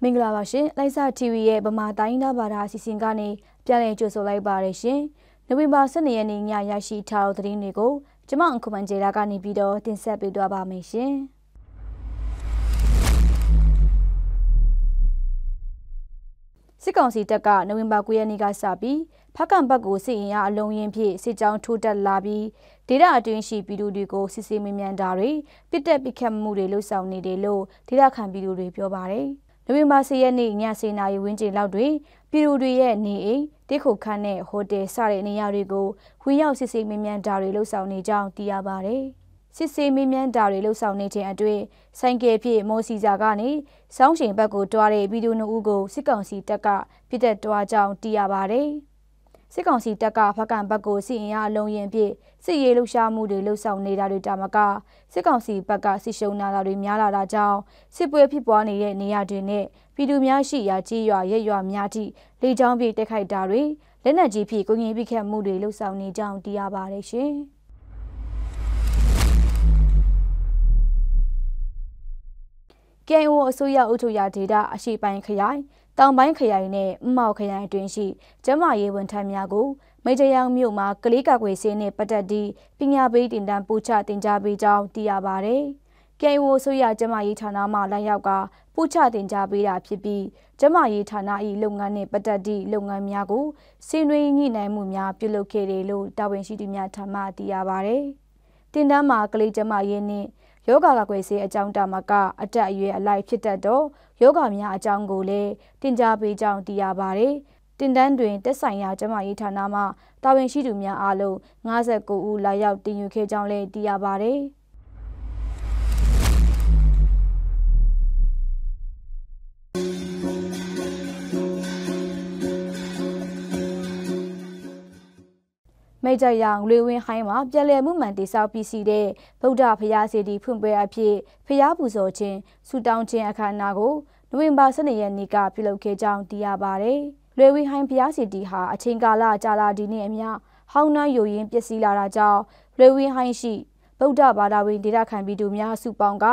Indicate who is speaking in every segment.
Speaker 1: မင်္ဂလာပါရှင်။လိုက်စာ TV ရဲ့ဗမာတိုင်းသားဘာသာအစီအစဉ်ကနေပြန်လည်ကြိုဆိုလိုက်ပါရရှင်။နိုဝင်ဘာ12ရက်နေ့ညရရှိထားတဲ့သတင်းတွေကိုကျမအခွန်မန်ဂျေလာကနေပြီးတော့တင်ဆက်ပေးသွားပါမယ်ရှင်။စစ်ကောင်စီတပ်ကနိုဝင်ဘာ9ရက်နေ့ကစပြီးဖကံဘက်ကိုစစ်ရင်အလုံးရင်ဖြင့်စစ်ကြောင်းထိုးတက်လာပြီးဒေသအတွင်းရှိပြည်သူတွေကိုစစ်ဆေးမင်းမြန်တာတွေပစ်တက်ပစ်ခတ်မှုတွေလှုပ်ဆောင်နေတယ်လို့ဒေသခံပြည်သူတွေပြောပါတယ်။နိုဝင်ဘာ10ရက်နေ့ည10:00နာရီဝန်းကျင်လောက်တွင်ပြည်သူတွေရဲ့နေအိမ်တိခုခန်းနဲ့ဟိုတယ်စတဲ့နေရာတွေကိုဝင်ရောက်စစ်ဆေးမင်းမြန်တာတွေလှုပ်ဆောင်နေကြောင်းသိရပါတယ်။စစ်ဆေးမင်းမြန်တာတွေလှုပ်ဆောင်နေခြင်းအတွင်းဆိုင်ကယ်ဖြင့်မော်စီစာကနေစောင်းရှင်ဘက်ကိုတွားတဲ့ပြည်သူ2ဦးကိုစစ်ကောင်စီတပ်ကပြစ်တက်တွားကြောင်းသိရပါတယ်။စစ်ကောင်စီတပ်ကဖကံဘက်ကိုစစ်ရင်အလုံးရင်ဖြင့်စစ်ရေးလှုပ်ရှားမှုတွေလှုပ်ဆောင်နေတာတွေတာမကစစ်ကောင်စီဘက်ကစစ်ရှုံနာတာတွေများလာတာကြောင့်စစ်ပွဲဖြစ်ပွားနေတဲ့နေရာတွေနဲ့ပြည်သူများရှိရာကြီးရွာရဲရွာများထိလေကြောင်းပြေးတိုက်ခိုက်တာတွေလက်နက်ကြီးဖြင့်ကိုငြိမ်ပိခတ်မှုတွေလှုပ်ဆောင်နေကြောင်းသိရပါတယ်ရှင်။KIO အစိုးရအုပ်ချုပ်ရာဒေသအရှေ့ပိုင်းခရိုင်တောင်ပိုင်းခရိုင်နဲ့ဥမောက်ခရိုင်အတွင်းရှိကျန်းမာရေးဝန်ထမ်းများကိုမေဂျရောင်မြို့မှာကလေးကာကွယ်ဆေးနဲ့ပတ်သက်ပြီးပညာပေးတင်တန်းပို့ချတင်ကြားပေးကြောင်းသိရပါတယ်။ KIO အစိုးရကျန်းမာရေးဌာနမှလာရောက်ကပို့ချတင်ကြားပေးတာဖြစ်ပြီးကျန်းမာရေးဌာန၏လုပ်ငန်းနဲ့ပတ်သက်သည့်လုပ်ငန်းများကိုစီးနှွေးညှိနှိုင်းမှုများပြုလုပ်ခဲ့တယ်လို့တာဝန်ရှိသူများထံမှသိရပါတယ်။တင်တန်းမှာကလေးကျန်းမာရေးနဲ့ယောဂကာကွယ်ဆေးအကြောင်းတာမကအတက်အရွယ်အလိုက်ဖြစ်တတ်သောယောဂများအကြောင်းကိုလည်းတင်ကြားပေးကြောင်းသိရပါတယ်။တင်တန်းတွင်တက်ဆိုင်ရာကျန်းမာရေးဌာနမှတာဝန်ရှိသူများအားလုံး59ဦးလာရောက်တင်ယူခဲ့ကြောင်းလည်းသိရပါတယ်။မေဂျာရောင်လွေဝင်းဟိုင်းမှာပြည်လည်မှုမှန်တိဆောက်ပြီးစီတဲ့ဗုဒ္ဓဘုရားစေတီဖွင့်ပွဲအဖြစ်ဘုရားပူဇော်ခြင်းဆုတောင်းခြင်းအခမ်းအနားကိုနိုဝင်ဘာ12ရက်နေ့ကပြုလုပ်ခဲ့ကြောင်းသိရပါတယ်။လွေဝင်းဟိုင်းဘုရားစေတီဟာအချိန်ကာလကြာလာဒီနေ့အမျှဟောင်းနှံယိုရင်းပျက်စီးလာတာကြောင့်လွေဝင်းဟိုင်းရှိဗုဒ္ဓဘာသာဝင်ဒေသခံပြည်သူများစုပေါင်းက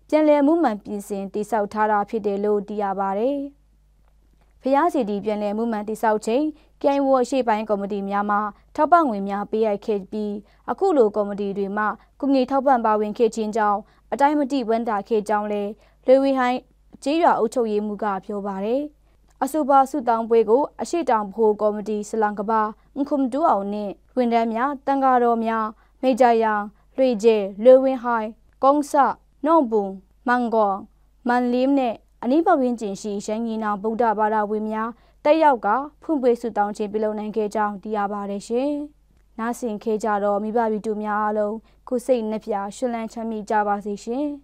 Speaker 1: ပြည်လည်မှုမှန်ပြင်ဆင်တိဆောက်ထားတာဖြစ်တယ်လို့သိရပါတယ်။ဘုရားစီတီပြည်လည်မှုမှန်တိဆောက်ခြင်းKIOအရှိပိုင်းကော်မတီများမှထောက်ပံ့ငွေများပေးအပ်ခဲ့ပြီးအခုလိုကော်မတီတွေမှကုငွေထောက်ပံ့ပါဝင်ခဲ့ခြင်းကြောင့်အတိုင်းမတိဝန်တာခဲ့ကြောင်းလဲလွေဝီဟိုင်းကျေးရွာအုပ်ချုပ်ရေးမှူးကပြောပါတယ်။အဆိုပါစုတောင်းပွဲကိုအရှိတောင်ဘိုကော်မတီစလန်ကဘာခုမ်တူအောင်နဲ့ဝန်ထမ်းများတန်ဃာတော်များမေဂျာယန်လွေကျဲလွေဝင်းဟိုင်းကုန်းဆနော့ဘုံမန်ဂေါမန်လင်းနဲ့အနိပဝင်းကျင်ရှိရှမ်းကြီးနောင်ဗုဒ္ဓဘာသာဝင်များတက်ရောက်ကဖွင့်ပွဲဆုတောင်းခြင်းပြုလုပ်နိုင်ခဲ့ကြောင်းသိရပါတယ်ရှင်။နားဆင်ခဲ့ကြတော့မိဘပြည်သူများအားလုံးကိုစိတ်နှပြရှင်လန်းချမ်းမြေ့ကြပါစေရှင်။